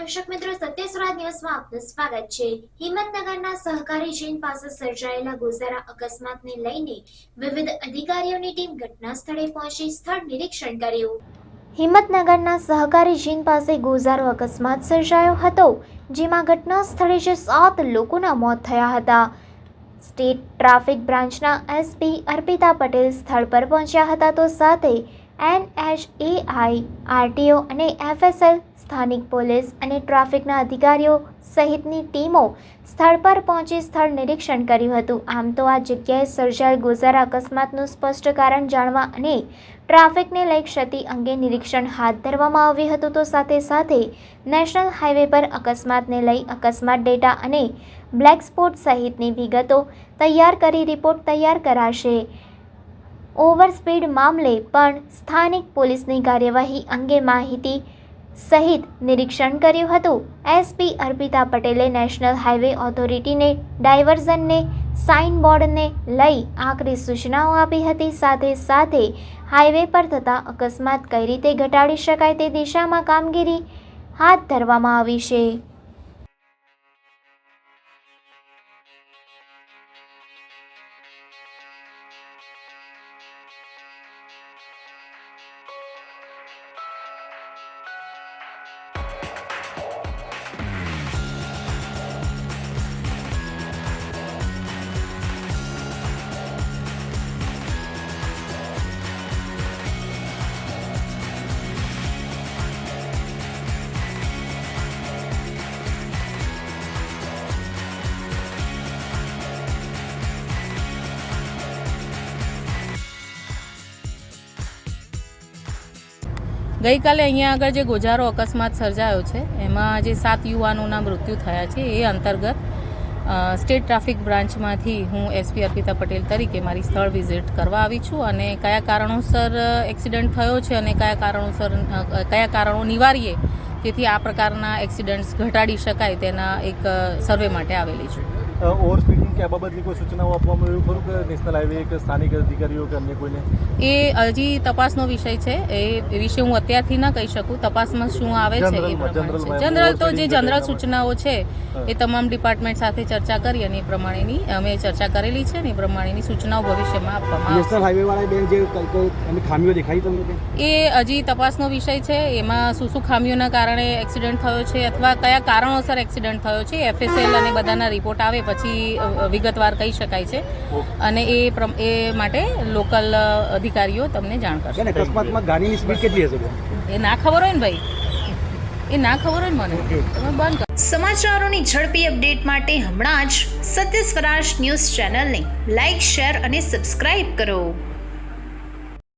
દર્શક મિત્રો, સત્ય સ્વરાજ ન્યૂઝમાં આપનું સ્વાગત છે। હિંમતનગરના સહકારી જીન પાસે સર્જાયેલા ગોઝારા અકસ્માતને લઈને વિવિધ અધિકારીઓની ટીમ ઘટના સ્થળે પહોંચી સ્થળ નિરીક્ષણ કર્યું। હિંમતનગરના સહકારી જીન પાસે ગોઝારો અકસ્માત સર્જાયો હતો, જેમાં ઘટના સ્થળે જ 7 લોકોના મોત થયા હતા। સ્ટેટ ટ્રાફિક બ્રાન્ચના એસપી અર્પિતા પટેલ સ્થળ પર પહોંચ્યા હતા, તો સાથે NHAI, RTO અને FSL, સ્થાનિક પોલીસ અને ટ્રાફિકના અધિકારીઓ સહિતની ટીમો સ્થળ પર પહોંચી સ્થળ નિરીક્ષણ કર્યું હતું। આમ તો આ જગ્યાએ સર્જાયેલ ગોઝારા અકસ્માતનું સ્પષ્ટ કારણ જાણવા અને ટ્રાફિકને લઈ ક્ષતિ અંગે નિરીક્ષણ હાથ ધરવામાં આવ્યું હતું, તો સાથે નેશનલ હાઈવે પર અકસ્માતને લઈ અકસ્માત ડેટા અને બ્લેક સ્પોટ સહિતની વિગતો તૈયાર કરી રિપોર્ટ તૈયાર કરાશે। ઓવરસ્પીડ મામલે પણ સ્થાનિક પોલીસની કાર્યવાહી અંગે માહિતી સહિત નિરીક્ષણ કર્યું હતું। એસપી અર્પિતા પટેલે નેશનલ હાઈવે ઓથોરિટીને ડાયવર્ઝનને સાઇન બોર્ડને લઈ આકરી સૂચનાઓ આપી હતી। સાથે હાઈવે પર થતા અકસ્માત કઈ રીતે ઘટાડી શકાય તે દિશામાં કામગીરી હાથ ધરવામાં આવી છે। ગઈકાલે અહીંયા આગળ જે ગોઝારો અકસ્માત સર્જાયો છે એમાં જે 7 યુવાનોના મૃત્યુ થયા છે એ અંતર્ગત સ્ટેટ ટ્રાફિક બ્રાન્ચમાંથી હું એસપી અર્પિતા પટેલ તરીકે મારી સ્થળ વિઝિટ કરવા આવી છું અને કયા કારણોસર એક્સિડન્ટ થયો છે અને કયા કારણો નિવારીએ જેથી આ પ્રકારના એક્સિડન્ટ્સ ઘટાડી શકાય તેના એક સર્વે માટે આવેલી છું। ઓવર સ્પીડિંગ કે આ બાબતની કોઈ સૂચનાઓ આપવામાં આવ્યું ખરું કે નેશનલ હાઈવે કે સ્થાનિક અધિકારીઓ કે અન્ય કોઈને? એ હજી તપાસનો વિષય છે, એ વિશે હું અત્યારથી ના કહી શકું। તપાસમાં શું આવે છે એ પ્રમાણે જનરલ તો જે જનરલ સૂચનાઓ છે એ તમામ ડિપાર્ટમેન્ટ સાથે ચર્ચા કરી અને એ પ્રમાણેની અમે ચર્ચા કરેલી છે અને એ પ્રમાણેની સૂચનાઓ ભવિષ્યમાં આપવામાં આવશે। નેશનલ હાઈવે વાળા બેન જે ખામીઓ દેખાઈ તમને એ હજી તપાસનો વિષય છે, એમાં શું ખામીઓના કારણે એક્સિડન્ટ થયો છે અથવા કયા કારણોસર એક્સિડન્ટ થયો છે FSL અને બધાના રિપોર્ટ આવે પછી વિગતવાર કહી શકાય છે અને એ માટે લોકલ અધિકારીઓ તમને જાણ કરશે। અકસ્માતમાં ગાડીની સ્પીડ કેટલી હશે? એ ના ખબર હોય ને ભાઈ, એ ના ખબર હોય મને, તમે બંધ કરો। સમાચારોની ઝડપી અપડેટ માટે હમણાં જ સત્ય સ્વરાજ ન્યૂઝ ચેનલને લાઇક, શેર અને સબસ્ક્રાઇબ કરો।